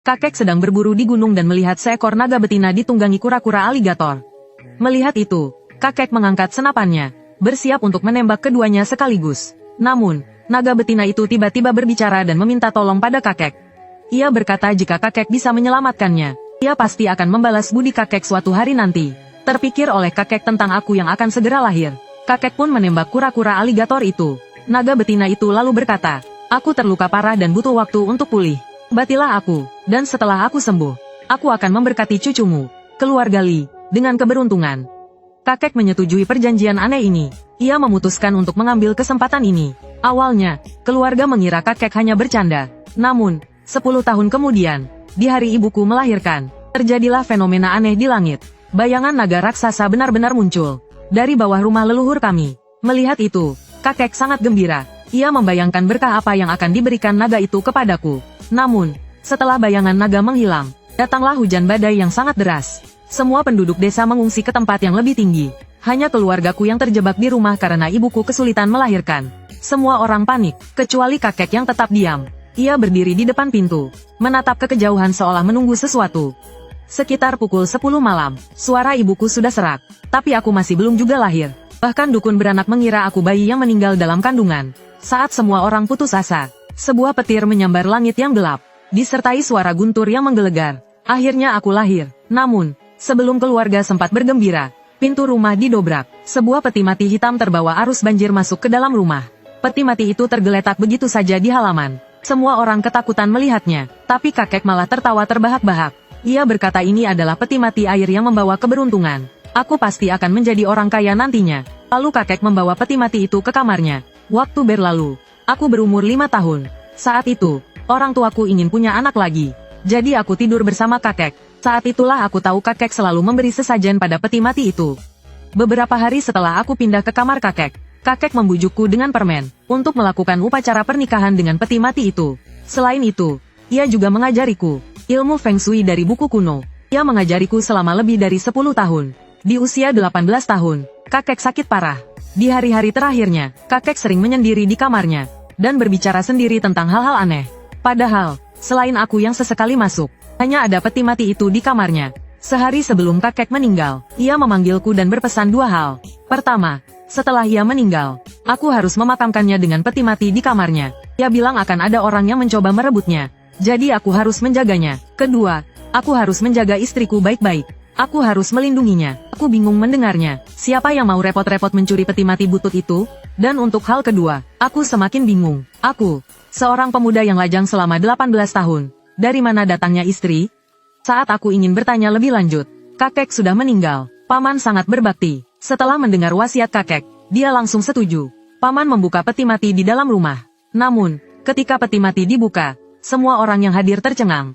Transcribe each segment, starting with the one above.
Kakek sedang berburu di gunung dan melihat seekor naga betina ditunggangi kura-kura aligator. Melihat itu, kakek mengangkat senapannya, bersiap untuk menembak keduanya sekaligus. Namun, naga betina itu tiba-tiba berbicara dan meminta tolong pada kakek. Ia berkata jika kakek bisa menyelamatkannya, ia pasti akan membalas budi kakek suatu hari nanti. Terpikir oleh kakek tentang aku yang akan segera lahir, kakek pun menembak kura-kura aligator itu. Naga betina itu lalu berkata, "Aku terluka parah dan butuh waktu untuk pulih. Obatilah aku, dan setelah aku sembuh, aku akan memberkati cucumu, keluarga Li, dengan keberuntungan." Kakek menyetujui perjanjian aneh ini. Ia memutuskan untuk mengambil kesempatan ini. Awalnya, keluarga mengira kakek hanya bercanda. Namun, 10 tahun kemudian, di hari ibuku melahirkan, terjadilah fenomena aneh di langit. Bayangan naga raksasa benar-benar muncul dari bawah rumah leluhur kami. Melihat itu, kakek sangat gembira. Ia membayangkan berkah apa yang akan diberikan naga itu kepadaku. Namun, setelah bayangan naga menghilang, datanglah hujan badai yang sangat deras. Semua penduduk desa mengungsi ke tempat yang lebih tinggi. Hanya keluargaku yang terjebak di rumah karena ibuku kesulitan melahirkan. Semua orang panik, kecuali kakek yang tetap diam. Ia berdiri di depan pintu, menatap ke kejauhan seolah menunggu sesuatu. Sekitar pukul 10 malam, suara ibuku sudah serak, tapi aku masih belum juga lahir. Bahkan dukun beranak mengira aku bayi yang meninggal dalam kandungan. Saat semua orang putus asa, sebuah petir menyambar langit yang gelap, disertai suara guntur yang menggelegar. Akhirnya aku lahir. Namun, sebelum keluarga sempat bergembira, pintu rumah didobrak. Sebuah peti mati hitam terbawa arus banjir masuk ke dalam rumah. Peti mati itu tergeletak begitu saja di halaman. Semua orang ketakutan melihatnya, tapi kakek malah tertawa terbahak-bahak. Ia berkata ini adalah peti mati air yang membawa keberuntungan. Aku pasti akan menjadi orang kaya nantinya. Lalu kakek membawa peti mati itu ke kamarnya. Waktu berlalu. Aku berumur 5 tahun. Saat itu, orang tuaku ingin punya anak lagi. Jadi aku tidur bersama kakek. Saat itulah aku tahu kakek selalu memberi sesajen pada peti mati itu. Beberapa hari setelah aku pindah ke kamar kakek, kakek membujukku dengan permen, untuk melakukan upacara pernikahan dengan peti mati itu. Selain itu, ia juga mengajariku ilmu Feng Shui dari buku kuno. Ia mengajariku selama lebih dari 10 tahun. Di usia 18 tahun, kakek sakit parah. Di hari-hari terakhirnya, kakek sering menyendiri di kamarnya, dan berbicara sendiri tentang hal-hal aneh. Padahal, selain aku yang sesekali masuk, hanya ada peti mati itu di kamarnya. Sehari sebelum kakek meninggal, ia memanggilku dan berpesan 2 hal. Pertama, setelah ia meninggal, aku harus memakamkannya dengan peti mati di kamarnya. Ia bilang akan ada orang yang mencoba merebutnya, jadi aku harus menjaganya. Kedua, aku harus menjaga istriku baik-baik. Aku harus melindunginya. Aku bingung mendengarnya. Siapa yang mau repot-repot mencuri peti mati butut itu? Dan untuk hal kedua, aku semakin bingung. Aku, seorang pemuda yang lajang selama 18 tahun. Dari mana datangnya istri? Saat aku ingin bertanya lebih lanjut, kakek sudah meninggal. Paman sangat berbakti. Setelah mendengar wasiat kakek, dia langsung setuju. Paman membuka peti mati di dalam rumah. Namun, ketika peti mati dibuka, semua orang yang hadir tercengang.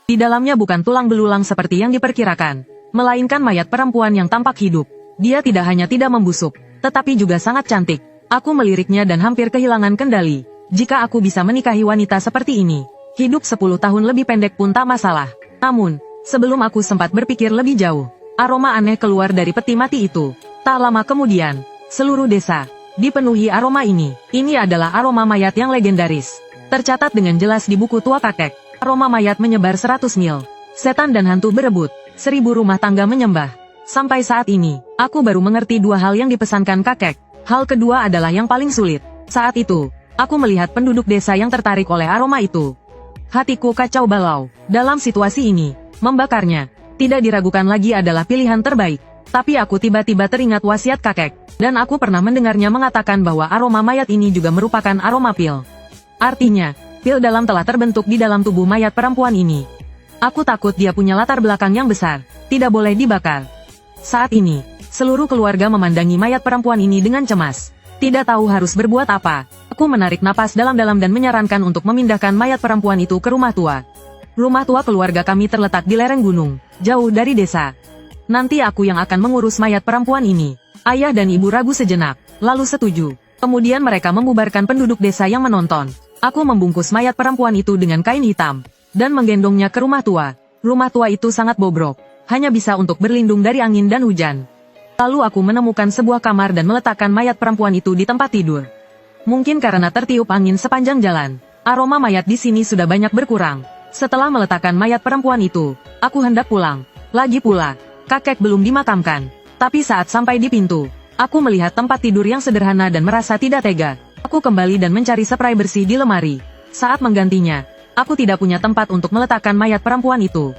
Di dalamnya bukan tulang belulang seperti yang diperkirakan, melainkan mayat perempuan yang tampak hidup. Dia tidak hanya tidak membusuk, tetapi juga sangat cantik. Aku meliriknya dan hampir kehilangan kendali. Jika aku bisa menikahi wanita seperti ini, hidup 10 tahun lebih pendek pun tak masalah. Namun, sebelum aku sempat berpikir lebih jauh, aroma aneh keluar dari peti mati itu. Tak lama kemudian, seluruh desa dipenuhi aroma ini. Ini adalah aroma mayat yang legendaris. Tercatat dengan jelas di buku tua kakek. Aroma mayat menyebar 100 mil. Setan dan hantu berebut. 1000 rumah tangga menyembah. Sampai saat ini, aku baru mengerti 2 hal yang dipesankan kakek. Hal kedua adalah yang paling sulit. Saat itu, aku melihat penduduk desa yang tertarik oleh aroma itu. Hatiku kacau balau. Dalam situasi ini, membakarnya, tidak diragukan lagi adalah pilihan terbaik. Tapi aku tiba-tiba teringat wasiat kakek. Dan aku pernah mendengarnya mengatakan bahwa aroma mayat ini juga merupakan aroma pil. Artinya, pil dalam telah terbentuk di dalam tubuh mayat perempuan ini. Aku takut dia punya latar belakang yang besar. Tidak boleh dibakar. Saat ini, seluruh keluarga memandangi mayat perempuan ini dengan cemas. Tidak tahu harus berbuat apa. Aku menarik napas dalam-dalam dan menyarankan untuk memindahkan mayat perempuan itu ke rumah tua. Rumah tua keluarga kami terletak di lereng gunung, jauh dari desa. Nanti aku yang akan mengurus mayat perempuan ini. Ayah dan ibu ragu sejenak, lalu setuju. Kemudian mereka membubarkan penduduk desa yang menonton. Aku membungkus mayat perempuan itu dengan kain hitam, dan menggendongnya ke rumah tua. Rumah tua itu sangat bobrok, hanya bisa untuk berlindung dari angin dan hujan. Lalu aku menemukan sebuah kamar dan meletakkan mayat perempuan itu di tempat tidur. Mungkin karena tertiup angin sepanjang jalan, aroma mayat di sini sudah banyak berkurang. Setelah meletakkan mayat perempuan itu, aku hendak pulang. Lagi pula, kakek belum dimakamkan. Tapi saat sampai di pintu, aku melihat tempat tidur yang sederhana dan merasa tidak tega. Aku kembali dan mencari spray bersih di lemari. Saat menggantinya, aku tidak punya tempat untuk meletakkan mayat perempuan itu.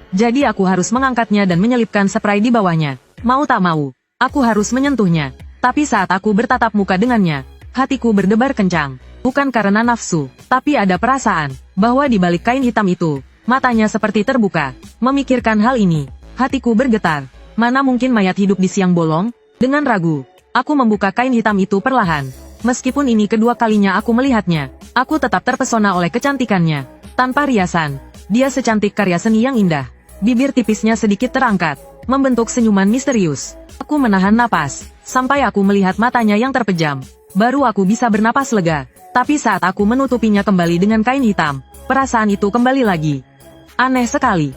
Jadi aku harus mengangkatnya dan menyelipkan spray di bawahnya. Mau tak mau, aku harus menyentuhnya. Tapi saat aku bertatap muka dengannya, hatiku berdebar kencang. Bukan karena nafsu, tapi ada perasaan bahwa di balik kain hitam itu, matanya seperti terbuka. Memikirkan hal ini, hatiku bergetar. Mana mungkin mayat hidup di siang bolong? Dengan ragu, aku membuka kain hitam itu perlahan. Meskipun ini kedua kalinya aku melihatnya, aku tetap terpesona oleh kecantikannya. Tanpa riasan, dia secantik karya seni yang indah. Bibir tipisnya sedikit terangkat, membentuk senyuman misterius. Aku menahan napas, sampai aku melihat matanya yang terpejam. Baru aku bisa bernapas lega. Tapi saat aku menutupinya kembali dengan kain hitam, perasaan itu kembali lagi. Aneh sekali.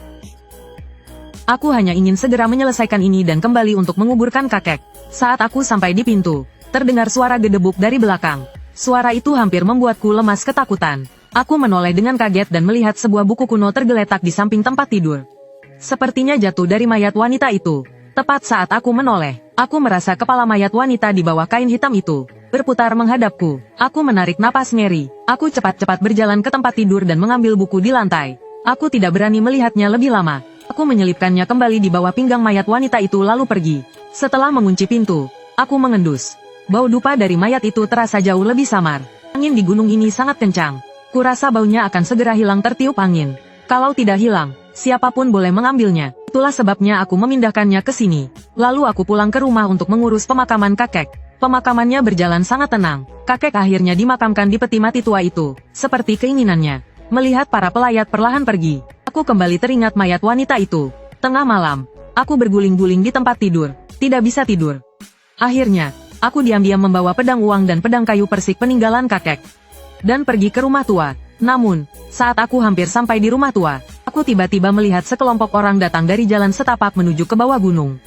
Aku hanya ingin segera menyelesaikan ini dan kembali untuk menguburkan kakek. Saat aku sampai di pintu, terdengar suara gedebuk dari belakang. Suara itu hampir membuatku lemas ketakutan. Aku menoleh dengan kaget dan melihat sebuah buku kuno tergeletak di samping tempat tidur. Sepertinya jatuh dari mayat wanita itu. Tepat saat aku menoleh, aku merasa kepala mayat wanita di bawah kain hitam itu berputar menghadapku. Aku menarik napas ngeri. Aku cepat-cepat berjalan ke tempat tidur dan mengambil buku di lantai. Aku tidak berani melihatnya lebih lama. Aku menyelipkannya kembali di bawah pinggang mayat wanita itu lalu pergi. Setelah mengunci pintu, aku mengendus. Bau dupa dari mayat itu terasa jauh lebih samar. Angin di gunung ini sangat kencang. Kurasa baunya akan segera hilang tertiup angin. Kalau tidak hilang, siapapun boleh mengambilnya. Itulah sebabnya aku memindahkannya ke sini. Lalu aku pulang ke rumah untuk mengurus pemakaman kakek. Pemakamannya berjalan sangat tenang. Kakek akhirnya dimakamkan di peti mati tua itu, seperti keinginannya. Melihat para pelayat perlahan pergi, aku kembali teringat mayat wanita itu. Tengah malam, aku berguling-guling di tempat tidur, tidak bisa tidur. Akhirnya, aku diam-diam membawa pedang uang dan pedang kayu persik peninggalan kakek, dan pergi ke rumah tua. Namun, saat aku hampir sampai di rumah tua, aku tiba-tiba melihat sekelompok orang datang dari jalan setapak menuju ke bawah gunung.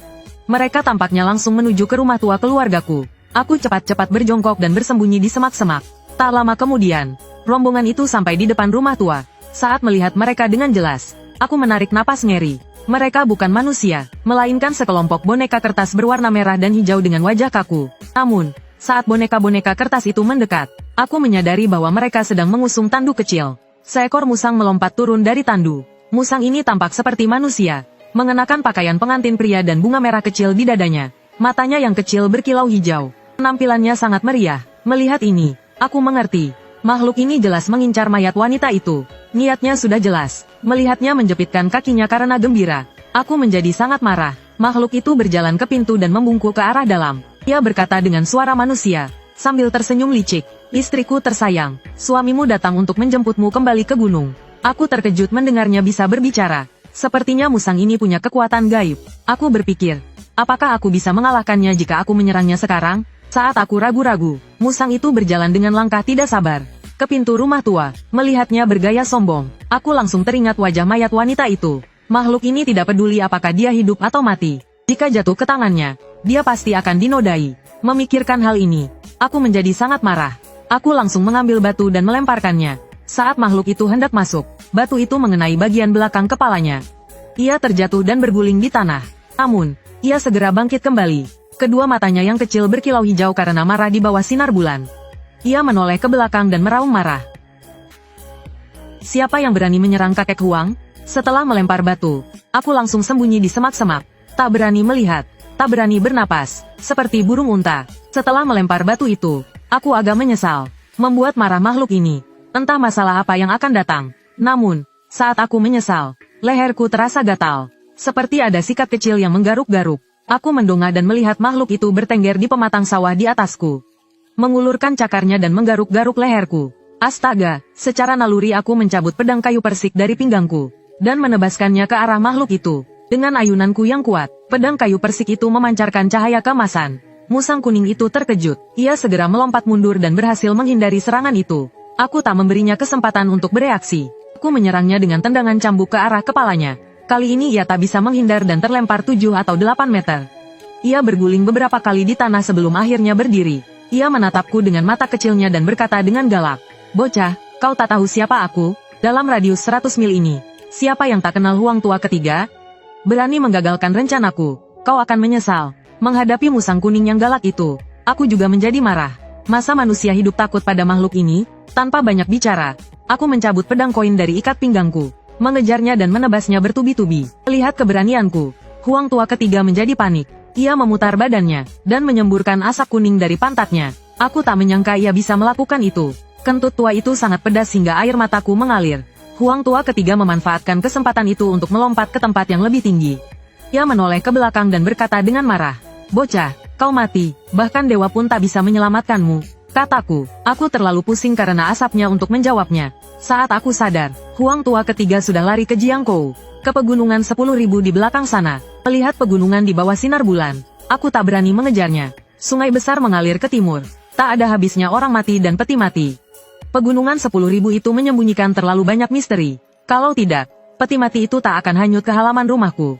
Mereka tampaknya langsung menuju ke rumah tua keluargaku. Aku cepat-cepat berjongkok dan bersembunyi di semak-semak. Tak lama kemudian, rombongan itu sampai di depan rumah tua. Saat melihat mereka dengan jelas, aku menarik napas ngeri. Mereka bukan manusia, melainkan sekelompok boneka kertas berwarna merah dan hijau dengan wajah kaku. Namun, saat boneka-boneka kertas itu mendekat, aku menyadari bahwa mereka sedang mengusung tandu kecil. Seekor musang melompat turun dari tandu. Musang ini tampak seperti manusia, mengenakan pakaian pengantin pria dan bunga merah kecil di dadanya. Matanya yang kecil berkilau hijau. Penampilannya sangat meriah. Melihat ini, aku mengerti. Makhluk ini jelas mengincar mayat wanita itu. Niatnya sudah jelas. Melihatnya menjepitkan kakinya karena gembira, aku menjadi sangat marah. Makhluk itu berjalan ke pintu dan membungkuk ke arah dalam. Ia berkata dengan suara manusia, sambil tersenyum licik, "Istriku tersayang, suamimu datang untuk menjemputmu kembali ke gunung." Aku terkejut mendengarnya bisa berbicara. Sepertinya musang ini punya kekuatan gaib. Aku berpikir, apakah aku bisa mengalahkannya jika aku menyerangnya sekarang? Saat aku ragu-ragu, musang itu berjalan dengan langkah tidak sabar ke pintu rumah tua. Melihatnya bergaya sombong, aku langsung teringat wajah mayat wanita itu. Makhluk ini tidak peduli apakah dia hidup atau mati. Jika jatuh ke tangannya, dia pasti akan dinodai. Memikirkan hal ini, aku menjadi sangat marah. Aku langsung mengambil batu dan melemparkannya. Saat makhluk itu hendak masuk, batu itu mengenai bagian belakang kepalanya. Ia terjatuh dan berguling di tanah. Namun, ia segera bangkit kembali. Kedua matanya yang kecil berkilau hijau karena marah di bawah sinar bulan. Ia menoleh ke belakang dan meraung marah. Siapa yang berani menyerang kakek Huang? Setelah melempar batu, aku langsung sembunyi di semak-semak. Tak berani melihat, tak berani bernapas, seperti burung unta. Setelah melempar batu itu, aku agak menyesal. Membuat marah makhluk ini. Entah masalah apa yang akan datang. Namun, saat aku menyesal, leherku terasa gatal. Seperti ada sikat kecil yang menggaruk-garuk. Aku mendongak dan melihat makhluk itu bertengger di pematang sawah di atasku. Mengulurkan cakarnya dan menggaruk-garuk leherku. Astaga, secara naluri aku mencabut pedang kayu persik dari pinggangku, dan menebaskannya ke arah makhluk itu. Dengan ayunanku yang kuat, pedang kayu persik itu memancarkan cahaya keemasan. Musang kuning itu terkejut. Ia segera melompat mundur dan berhasil menghindari serangan itu. Aku tak memberinya kesempatan untuk bereaksi. Aku menyerangnya dengan tendangan cambuk ke arah kepalanya. Kali ini ia tak bisa menghindar dan terlempar 7 atau 8 meter. Ia berguling beberapa kali di tanah sebelum akhirnya berdiri. Ia menatapku dengan mata kecilnya dan berkata dengan galak, "Bocah, kau tak tahu siapa aku?" Dalam radius 100 mil ini, siapa yang tak kenal Huang Tua ketiga? Berani menggagalkan rencanaku, kau akan menyesal. Menghadapi musang kuning yang galak itu, aku juga menjadi marah. Masa manusia hidup takut pada makhluk ini? Tanpa banyak bicara, aku mencabut pedang koin dari ikat pinggangku, mengejarnya dan menebasnya bertubi-tubi. Lihat keberanianku, Huang Tua ketiga menjadi panik. Ia memutar badannya, dan menyemburkan asap kuning dari pantatnya. Aku tak menyangka ia bisa melakukan itu. Kentut tua itu sangat pedas hingga air mataku mengalir. Huang Tua ketiga memanfaatkan kesempatan itu untuk melompat ke tempat yang lebih tinggi. Ia menoleh ke belakang dan berkata dengan marah, "Bocah, kau mati, bahkan dewa pun tak bisa menyelamatkanmu," kataku. Aku terlalu pusing karena asapnya untuk menjawabnya. Saat aku sadar, Huang Tua ketiga sudah lari ke Jiangkou, ke pegunungan 10.000 di belakang sana. Melihat pegunungan di bawah sinar bulan, aku tak berani mengejarnya. Sungai besar mengalir ke timur. Tak ada habisnya orang mati dan peti mati. Pegunungan 10.000 itu menyembunyikan terlalu banyak misteri. Kalau tidak, peti mati itu tak akan hanyut ke halaman rumahku.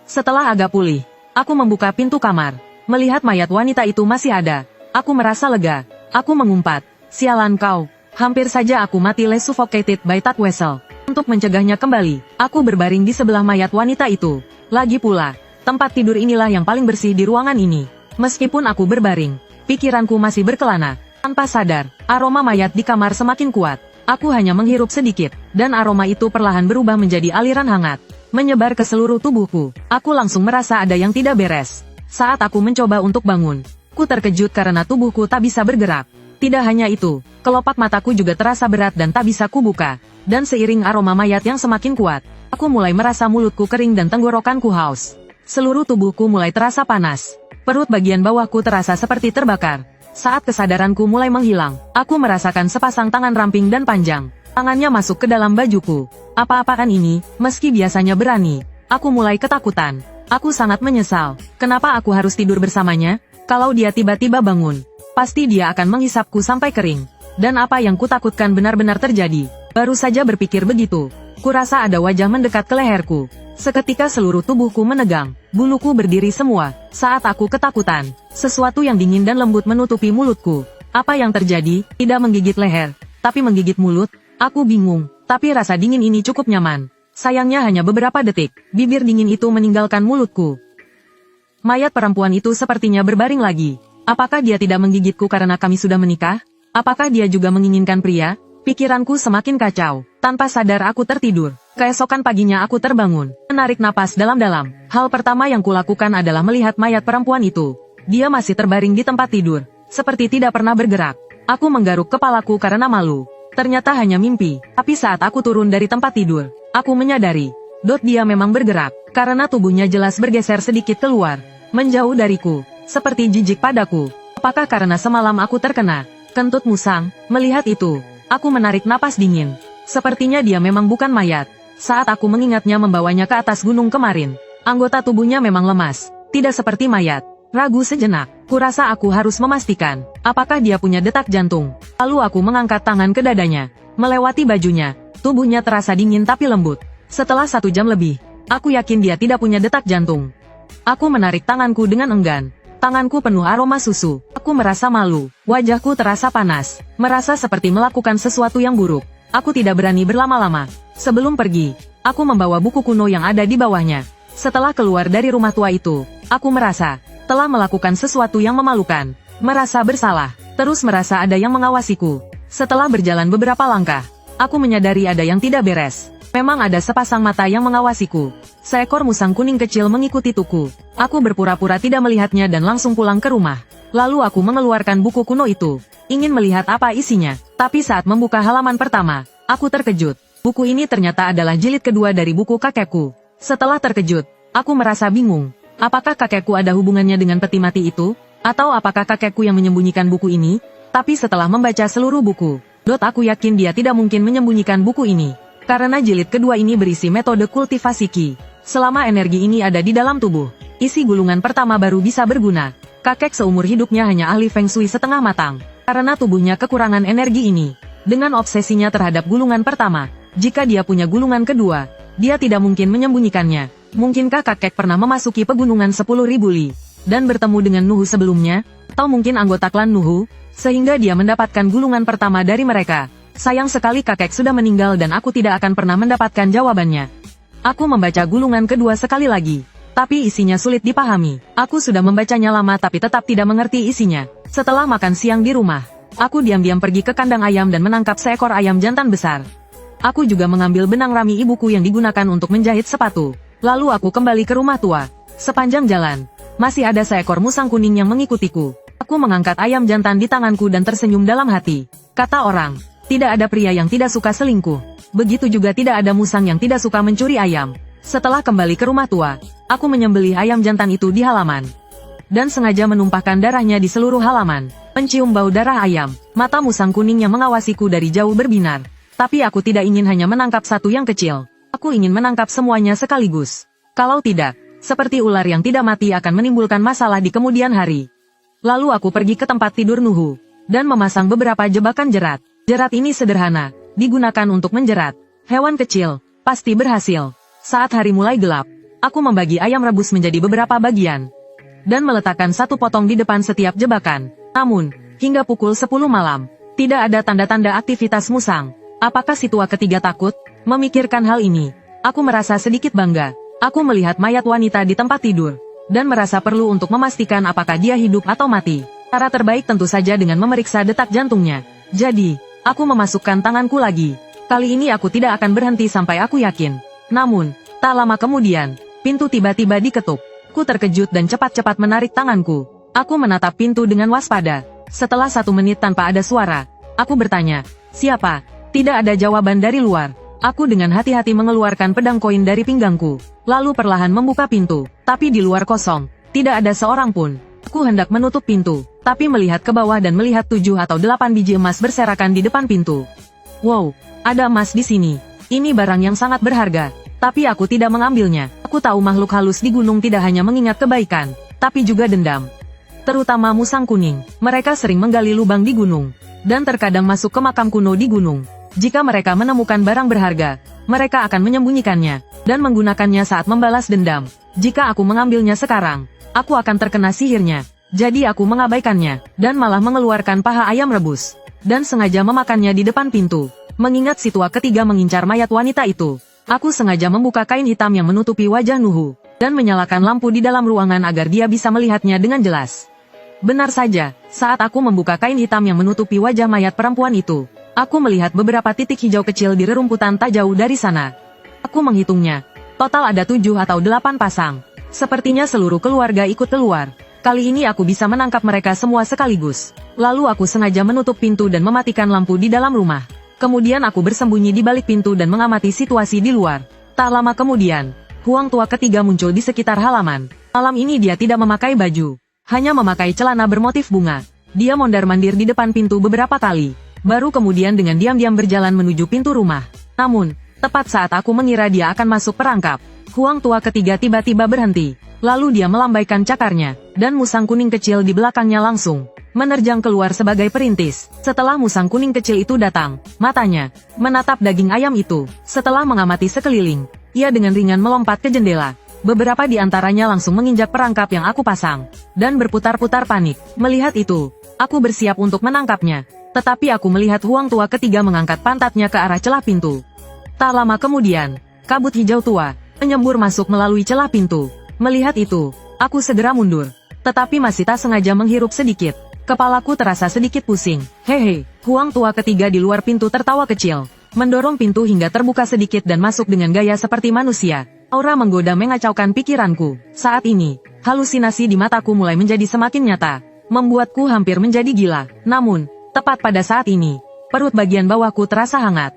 Setelah agak pulih, aku membuka pintu kamar. Melihat mayat wanita itu masih ada, aku merasa lega. Aku mengumpat, "Sialan kau, hampir saja aku mati suffocated by that vessel." Untuk mencegahnya kembali, aku berbaring di sebelah mayat wanita itu. Lagi pula, tempat tidur inilah yang paling bersih di ruangan ini. Meskipun aku berbaring, pikiranku masih berkelana. Tanpa sadar, aroma mayat di kamar semakin kuat. Aku hanya menghirup sedikit, dan aroma itu perlahan berubah menjadi aliran hangat, menyebar ke seluruh tubuhku. Aku langsung merasa ada yang tidak beres. Saat aku mencoba untuk bangun, ku terkejut karena tubuhku tak bisa bergerak. Tidak hanya itu, kelopak mataku juga terasa berat dan tak bisa kubuka. Dan seiring aroma mayat yang semakin kuat, aku mulai merasa mulutku kering dan tenggorokanku haus. Seluruh tubuhku mulai terasa panas. Perut bagian bawahku terasa seperti terbakar. Saat kesadaranku mulai menghilang, aku merasakan sepasang tangan ramping dan panjang. Tangannya masuk ke dalam bajuku. Apa-apaan ini, meski biasanya berani. Aku mulai ketakutan. Aku sangat menyesal. Kenapa aku harus tidur bersamanya? Kalau dia tiba-tiba bangun, pasti dia akan menghisapku sampai kering. Dan apa yang kutakutkan benar-benar terjadi. Baru saja berpikir begitu, kurasa ada wajah mendekat ke leherku. Seketika seluruh tubuhku menegang, buluku berdiri semua. Saat aku ketakutan, sesuatu yang dingin dan lembut menutupi mulutku. Apa yang terjadi? Tidak menggigit leher, tapi menggigit mulut. Aku bingung, tapi rasa dingin ini cukup nyaman. Sayangnya hanya beberapa detik, bibir dingin itu meninggalkan mulutku. Mayat perempuan itu sepertinya berbaring lagi. Apakah dia tidak menggigitku karena kami sudah menikah? Apakah dia juga menginginkan pria? Pikiranku semakin kacau. Tanpa sadar aku tertidur. Keesokan paginya aku terbangun, menarik napas dalam-dalam. Hal pertama yang kulakukan adalah melihat mayat perempuan itu. Dia masih terbaring di tempat tidur, seperti tidak pernah bergerak. Aku menggaruk kepalaku karena malu. Ternyata hanya mimpi. Tapi saat aku turun dari tempat tidur, aku menyadari, dia memang bergerak, karena tubuhnya jelas bergeser sedikit keluar, menjauh dariku, seperti jijik padaku. Apakah karena semalam aku terkena kentut musang? Melihat itu, aku menarik napas dingin. Sepertinya dia memang bukan mayat. Saat aku mengingatnya membawanya ke atas gunung kemarin, anggota tubuhnya memang lemas, tidak seperti mayat. Ragu sejenak, kurasa aku harus memastikan, apakah dia punya detak jantung. Lalu aku mengangkat tangan ke dadanya, melewati bajunya, tubuhnya terasa dingin tapi lembut. Setelah 1 jam lebih, aku yakin dia tidak punya detak jantung. Aku menarik tanganku dengan enggan. Tanganku penuh aroma susu. Aku merasa malu. Wajahku terasa panas. Merasa seperti melakukan sesuatu yang buruk. Aku tidak berani berlama-lama. Sebelum pergi, aku membawa buku kuno yang ada di bawahnya. Setelah keluar dari rumah tua itu, aku merasa telah melakukan sesuatu yang memalukan. Merasa bersalah. Terus merasa ada yang mengawasiku. Setelah berjalan beberapa langkah, aku menyadari ada yang tidak beres. Memang ada sepasang mata yang mengawasiku. Seekor musang kuning kecil mengikuti tuku. Aku berpura-pura tidak melihatnya dan langsung pulang ke rumah. Lalu aku mengeluarkan buku kuno itu, ingin melihat apa isinya. Tapi saat membuka halaman pertama, aku terkejut. Buku ini ternyata adalah jilid kedua dari buku kakekku. Setelah terkejut, aku merasa bingung. Apakah kakekku ada hubungannya dengan peti mati itu? Atau apakah kakekku yang menyembunyikan buku ini? Tapi setelah membaca seluruh buku, aku yakin dia tidak mungkin menyembunyikan buku ini. Karena jilid kedua ini berisi metode kultivasi Qi. Selama energi ini ada di dalam tubuh, isi gulungan pertama baru bisa berguna. Kakek seumur hidupnya hanya ahli Feng Shui setengah matang. Karena tubuhnya kekurangan energi ini. Dengan obsesinya terhadap gulungan pertama, jika dia punya gulungan kedua, dia tidak mungkin menyembunyikannya. Mungkinkah kakek pernah memasuki pegunungan 10.000 li, dan bertemu dengan Nuhu sebelumnya? Atau mungkin anggota klan Nuhu, sehingga dia mendapatkan gulungan pertama dari mereka. Sayang sekali kakek sudah meninggal dan aku tidak akan pernah mendapatkan jawabannya. Aku membaca gulungan kedua sekali lagi. Tapi isinya sulit dipahami. Aku sudah membacanya lama tapi tetap tidak mengerti isinya. Setelah makan siang di rumah, aku diam-diam pergi ke kandang ayam dan menangkap seekor ayam jantan besar. Aku juga mengambil benang rami ibuku yang digunakan untuk menjahit sepatu. Lalu aku kembali ke rumah tua. Sepanjang jalan, masih ada seekor musang kuning yang mengikutiku. Aku mengangkat ayam jantan di tanganku dan tersenyum dalam hati. Kata orang, tidak ada pria yang tidak suka selingkuh. Begitu juga tidak ada musang yang tidak suka mencuri ayam. Setelah kembali ke rumah tua, aku menyembelih ayam jantan itu di halaman. Dan sengaja menumpahkan darahnya di seluruh halaman. Pencium bau darah ayam, mata musang kuning yang mengawasiku dari jauh berbinar. Tapi aku tidak ingin hanya menangkap satu yang kecil. Aku ingin menangkap semuanya sekaligus. Kalau tidak, seperti ular yang tidak mati akan menimbulkan masalah di kemudian hari. Lalu aku pergi ke tempat tidur Nuhu, dan memasang beberapa jebakan jerat. Jerat ini sederhana, digunakan untuk menjerat hewan kecil, pasti berhasil. Saat hari mulai gelap, aku membagi ayam rebus menjadi beberapa bagian, dan meletakkan satu potong di depan setiap jebakan. Namun, hingga pukul 10 malam, tidak ada tanda-tanda aktivitas musang. Apakah si tua ketiga takut? Memikirkan hal ini, aku merasa sedikit bangga. Aku melihat mayat wanita di tempat tidur, dan merasa perlu untuk memastikan apakah dia hidup atau mati. Cara terbaik tentu saja dengan memeriksa detak jantungnya. Jadi, aku memasukkan tanganku lagi. Kali ini aku tidak akan berhenti sampai aku yakin. Namun, tak lama kemudian, pintu tiba-tiba diketuk. Ku terkejut dan cepat-cepat menarik tanganku. Aku menatap pintu dengan waspada. Setelah 1 menit tanpa ada suara, aku bertanya, "Siapa?" Tidak ada jawaban dari luar. Aku dengan hati-hati mengeluarkan pedang koin dari pinggangku, lalu perlahan membuka pintu. Tapi di luar kosong, tidak ada seorang pun. Aku hendak menutup pintu, tapi melihat ke bawah dan melihat 7 atau 8 biji emas berserakan di depan pintu. Wow, ada emas di sini. Ini barang yang sangat berharga. Tapi aku tidak mengambilnya. Aku tahu makhluk halus di gunung tidak hanya mengingat kebaikan, tapi juga dendam. Terutama musang kuning. Mereka sering menggali lubang di gunung, dan terkadang masuk ke makam kuno di gunung. Jika mereka menemukan barang berharga, mereka akan menyembunyikannya, dan menggunakannya saat membalas dendam. Jika aku mengambilnya sekarang, aku akan terkena sihirnya. Jadi aku mengabaikannya, dan malah mengeluarkan paha ayam rebus, dan sengaja memakannya di depan pintu. Mengingat si tua ketiga mengincar mayat wanita itu, aku sengaja membuka kain hitam yang menutupi wajah Nuhu, dan menyalakan lampu di dalam ruangan agar dia bisa melihatnya dengan jelas. Benar saja, saat aku membuka kain hitam yang menutupi wajah mayat perempuan itu, aku melihat beberapa titik hijau kecil di rerumputan tak jauh dari sana. Aku menghitungnya. Total ada 7 atau 8 pasang. Sepertinya seluruh keluarga ikut keluar. Kali ini aku bisa menangkap mereka semua sekaligus. Lalu aku sengaja menutup pintu dan mematikan lampu di dalam rumah. Kemudian aku bersembunyi di balik pintu dan mengamati situasi di luar. Tak lama kemudian, Huang tua ketiga muncul di sekitar halaman. Malam ini dia tidak memakai baju, hanya memakai celana bermotif bunga. Dia mondar-mandir di depan pintu beberapa kali, baru kemudian dengan diam-diam berjalan menuju pintu rumah. Namun, tepat saat aku mengira dia akan masuk perangkap, Huang tua ketiga tiba-tiba berhenti. Lalu dia melambaikan cakarnya, dan musang kuning kecil di belakangnya langsung menerjang keluar sebagai perintis. Setelah musang kuning kecil itu datang, matanya menatap daging ayam itu. Setelah mengamati sekeliling, ia dengan ringan melompat ke jendela. Beberapa di antaranya langsung menginjak perangkap yang aku pasang, dan berputar-putar panik. Melihat itu, aku bersiap untuk menangkapnya. Tetapi aku melihat Huang tua ketiga mengangkat pantatnya ke arah celah pintu. Tak lama kemudian, kabut hijau tua menyembur masuk melalui celah pintu. Melihat itu, aku segera mundur. Tetapi masih tak sengaja menghirup sedikit. Kepalaku terasa sedikit pusing. Hehe, Huang tua ketiga di luar pintu tertawa kecil, mendorong pintu hingga terbuka sedikit dan masuk dengan gaya seperti manusia. Aura menggoda mengacaukan pikiranku. Saat ini, halusinasi di mataku mulai menjadi semakin nyata, membuatku hampir menjadi gila. Namun, tepat pada saat ini, perut bagian bawahku terasa hangat,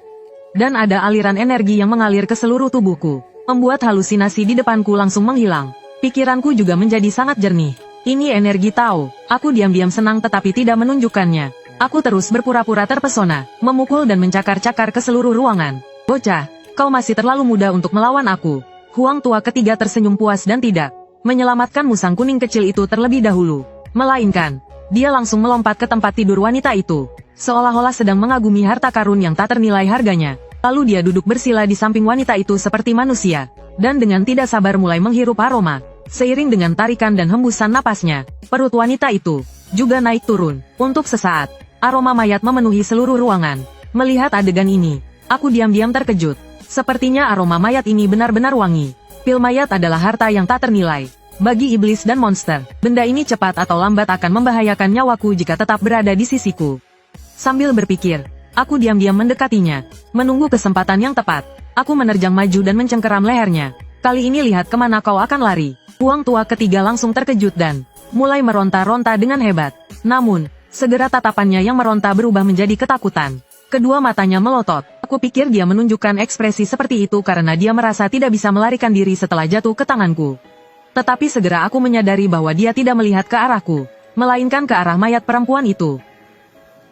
dan ada aliran energi yang mengalir ke seluruh tubuhku, membuat halusinasi di depanku langsung menghilang. Pikiranku juga menjadi sangat jernih. Ini energi Tao. Aku diam-diam senang tetapi tidak menunjukkannya. Aku terus berpura-pura terpesona, memukul dan mencakar-cakar ke seluruh ruangan. Bocah, kau masih terlalu muda untuk melawan aku. Huang tua ketiga tersenyum puas dan tidak menyelamatkan musang kuning kecil itu terlebih dahulu. Melainkan, dia langsung melompat ke tempat tidur wanita itu, seolah-olah sedang mengagumi harta karun yang tak ternilai harganya. Lalu dia duduk bersila di samping wanita itu seperti manusia, dan dengan tidak sabar mulai menghirup aroma. Seiring dengan tarikan dan hembusan napasnya, perut wanita itu juga naik turun. Untuk sesaat, aroma mayat memenuhi seluruh ruangan. Melihat adegan ini, aku diam-diam terkejut. Sepertinya aroma mayat ini benar-benar wangi. Pil mayat adalah harta yang tak ternilai. Bagi iblis dan monster, benda ini cepat atau lambat akan membahayakan nyawaku jika tetap berada di sisiku. Sambil berpikir, aku diam-diam mendekatinya, menunggu kesempatan yang tepat. Aku menerjang maju dan mencengkeram lehernya. Kali ini lihat kemana kau akan lari. Huang tua ketiga langsung terkejut dan mulai meronta-ronta dengan hebat. Namun, segera tatapannya yang meronta berubah menjadi ketakutan. Kedua matanya melotot. Aku pikir dia menunjukkan ekspresi seperti itu karena dia merasa tidak bisa melarikan diri setelah jatuh ke tanganku. Tetapi segera aku menyadari bahwa dia tidak melihat ke arahku, melainkan ke arah mayat perempuan itu.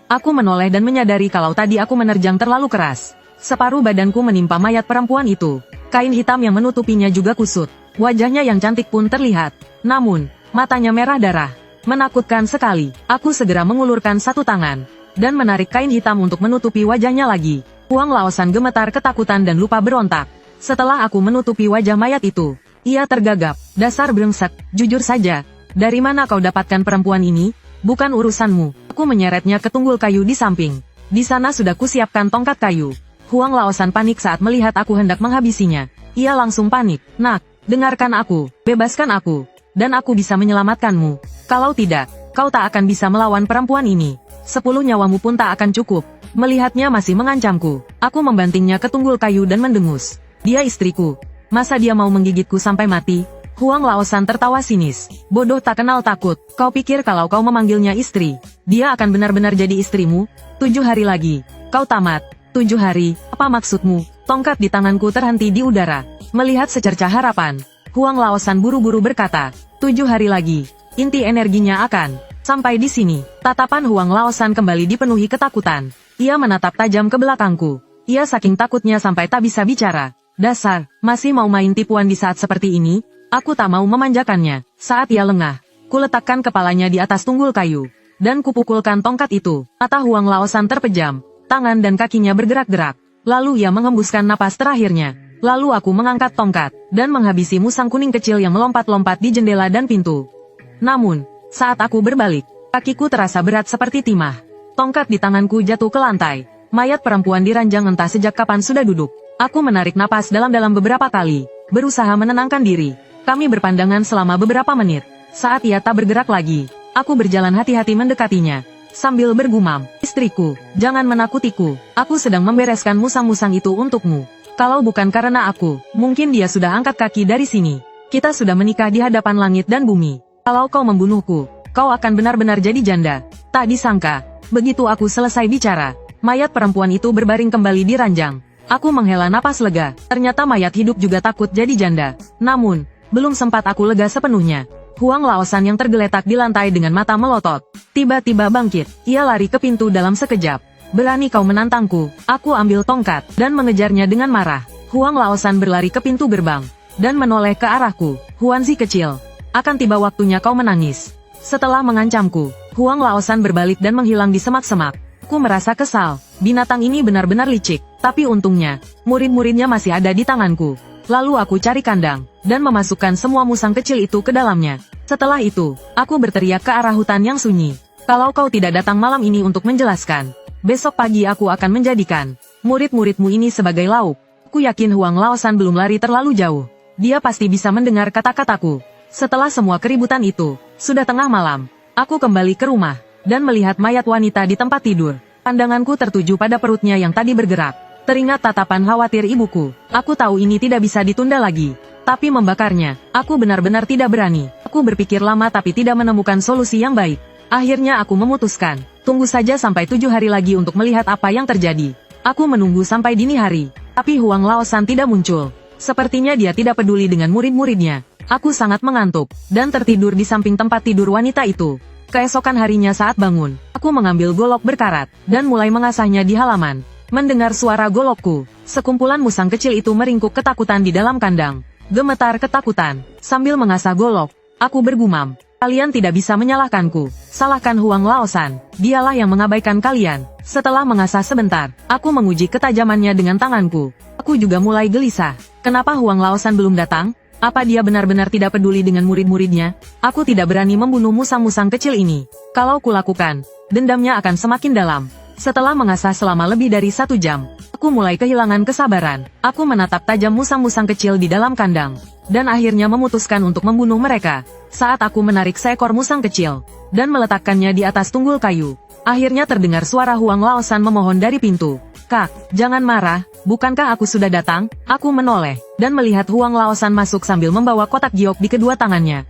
Aku menoleh dan menyadari kalau tadi aku menerjang terlalu keras. Separuh badanku menimpa mayat perempuan itu. Kain hitam yang menutupinya juga kusut. Wajahnya yang cantik pun terlihat. Namun, matanya merah darah. Menakutkan sekali. Aku segera mengulurkan satu tangan dan menarik kain hitam untuk menutupi wajahnya lagi. Huang Laosan gemetar ketakutan dan lupa berontak. Setelah aku menutupi wajah mayat itu, ia tergagap. Dasar brengsek, jujur saja. Dari mana kau dapatkan perempuan ini? Bukan urusanmu. Aku menyeretnya ke tunggul kayu di samping. Di sana sudah kusiapkan tongkat kayu. Huang Laosan panik saat melihat aku hendak menghabisinya. Ia langsung panik. Nak, dengarkan aku, bebaskan aku, dan aku bisa menyelamatkanmu. Kalau tidak, kau tak akan bisa melawan perempuan ini. 10 nyawamu pun tak akan cukup. Melihatnya masih mengancamku, aku membantingnya ke tunggul kayu dan mendengus. Dia istriku. Masa dia mau menggigitku sampai mati? Huang Laosan tertawa sinis. Bodoh tak kenal takut. Kau pikir kalau kau memanggilnya istri, dia akan benar-benar jadi istrimu? 7 hari lagi. Kau tamat. 7 hari, apa maksudmu? Tongkat di tanganku terhenti di udara. Melihat secercah harapan, Huang Laosan buru-buru berkata, 7 hari lagi, inti energinya akan sampai di sini. Tatapan Huang Laosan kembali dipenuhi ketakutan. Ia menatap tajam ke belakangku. Ia saking takutnya sampai tak bisa bicara. Dasar, masih mau main tipuan di saat seperti ini? Aku tak mau memanjakannya. Saat ia lengah, kuletakkan kepalanya di atas tunggul kayu, dan kupukulkan tongkat itu. Mata Huang Laosan terpejam. Tangan dan kakinya bergerak-gerak. Lalu ia menghembuskan napas terakhirnya. Lalu aku mengangkat tongkat, dan menghabisi musang kuning kecil yang melompat-lompat di jendela dan pintu. Namun, saat aku berbalik, kakiku terasa berat seperti timah. Tongkat di tanganku jatuh ke lantai. Mayat perempuan di ranjang entah sejak kapan sudah duduk. Aku menarik napas dalam-dalam beberapa kali, berusaha menenangkan diri. Kami berpandangan selama beberapa menit. Saat ia tak bergerak lagi, aku berjalan hati-hati mendekatinya. Sambil bergumam, istriku, jangan menakutiku, aku sedang membereskan musang-musang itu untukmu. Kalau bukan karena aku, mungkin dia sudah angkat kaki dari sini. Kita sudah menikah di hadapan langit dan bumi. Kalau kau membunuhku, kau akan benar-benar jadi janda. Tak disangka, begitu aku selesai bicara, mayat perempuan itu berbaring kembali di ranjang. Aku menghela napas lega, ternyata mayat hidup juga takut jadi janda. Namun, belum sempat aku lega sepenuhnya. Huang Laosan yang tergeletak di lantai dengan mata melotot, tiba-tiba bangkit. Ia lari ke pintu dalam sekejap. Berani kau menantangku? Aku ambil tongkat, dan mengejarnya dengan marah. Huang Laosan berlari ke pintu gerbang, dan menoleh ke arahku. Huanzi kecil, akan tiba waktunya kau menangis. Setelah mengancamku, Huang Laosan berbalik dan menghilang di semak-semak. Aku merasa kesal, binatang ini benar-benar licik. Tapi untungnya, murid-muridnya masih ada di tanganku. Lalu aku cari kandang, dan memasukkan semua musang kecil itu ke dalamnya. Setelah itu, aku berteriak ke arah hutan yang sunyi. Kalau kau tidak datang malam ini untuk menjelaskan, besok pagi aku akan menjadikan murid-muridmu ini sebagai lauk. Aku yakin Huang Laosan belum lari terlalu jauh. Dia pasti bisa mendengar kata-kataku. Setelah semua keributan itu, sudah tengah malam. Aku kembali ke rumah, dan melihat mayat wanita di tempat tidur. Pandanganku tertuju pada perutnya yang tadi bergerak. Teringat tatapan khawatir ibuku. Aku tahu ini tidak bisa ditunda lagi. Tapi membakarnya, aku benar-benar tidak berani. Aku berpikir lama tapi tidak menemukan solusi yang baik. Akhirnya aku memutuskan, tunggu saja sampai 7 hari lagi untuk melihat apa yang terjadi. Aku menunggu sampai dini hari. Tapi Huang Laosan tidak muncul. Sepertinya dia tidak peduli dengan murid-muridnya. Aku sangat mengantuk, dan tertidur di samping tempat tidur wanita itu. Keesokan harinya saat bangun, aku mengambil golok berkarat, dan mulai mengasahnya di halaman. Mendengar suara golokku, sekumpulan musang kecil itu meringkuk ketakutan di dalam kandang. Gemetar ketakutan, sambil mengasah golok, aku bergumam, kalian tidak bisa menyalahkanku. Salahkan Huang Laosan, dialah yang mengabaikan kalian. Setelah mengasah sebentar, aku menguji ketajamannya dengan tanganku. Aku juga mulai gelisah. Kenapa Huang Laosan belum datang? Apa dia benar-benar tidak peduli dengan murid-muridnya? Aku tidak berani membunuh musang-musang kecil ini. Kalau kulakukan, dendamnya akan semakin dalam. Setelah mengasah selama lebih dari 1 jam, aku mulai kehilangan kesabaran. Aku menatap tajam musang-musang kecil di dalam kandang, dan akhirnya memutuskan untuk membunuh mereka. Saat aku menarik seekor musang kecil, dan meletakkannya di atas tunggul kayu, akhirnya terdengar suara Huang Laosan memohon dari pintu. Kak, jangan marah, bukankah aku sudah datang? Aku menoleh, dan melihat Huang Laosan masuk sambil membawa kotak giok di kedua tangannya.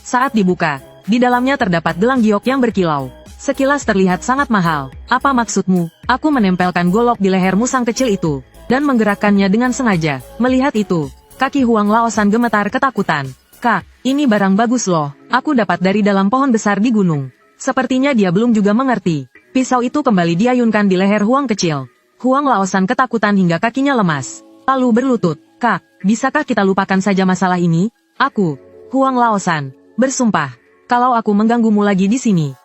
Saat dibuka, di dalamnya terdapat gelang giok yang berkilau. Sekilas terlihat sangat mahal. Apa maksudmu? Aku menempelkan golok di leher musang kecil itu, dan menggerakkannya dengan sengaja. Melihat itu, kaki Huang Laosan gemetar ketakutan. Kak, ini barang bagus loh. Aku dapat dari dalam pohon besar di gunung. Sepertinya dia belum juga mengerti. Pisau itu kembali diayunkan di leher Huang kecil. Huang Laosan ketakutan hingga kakinya lemas. Lalu berlutut. Kak, bisakah kita lupakan saja masalah ini? Aku, Huang Laosan, bersumpah. Kalau aku mengganggumu lagi di sini,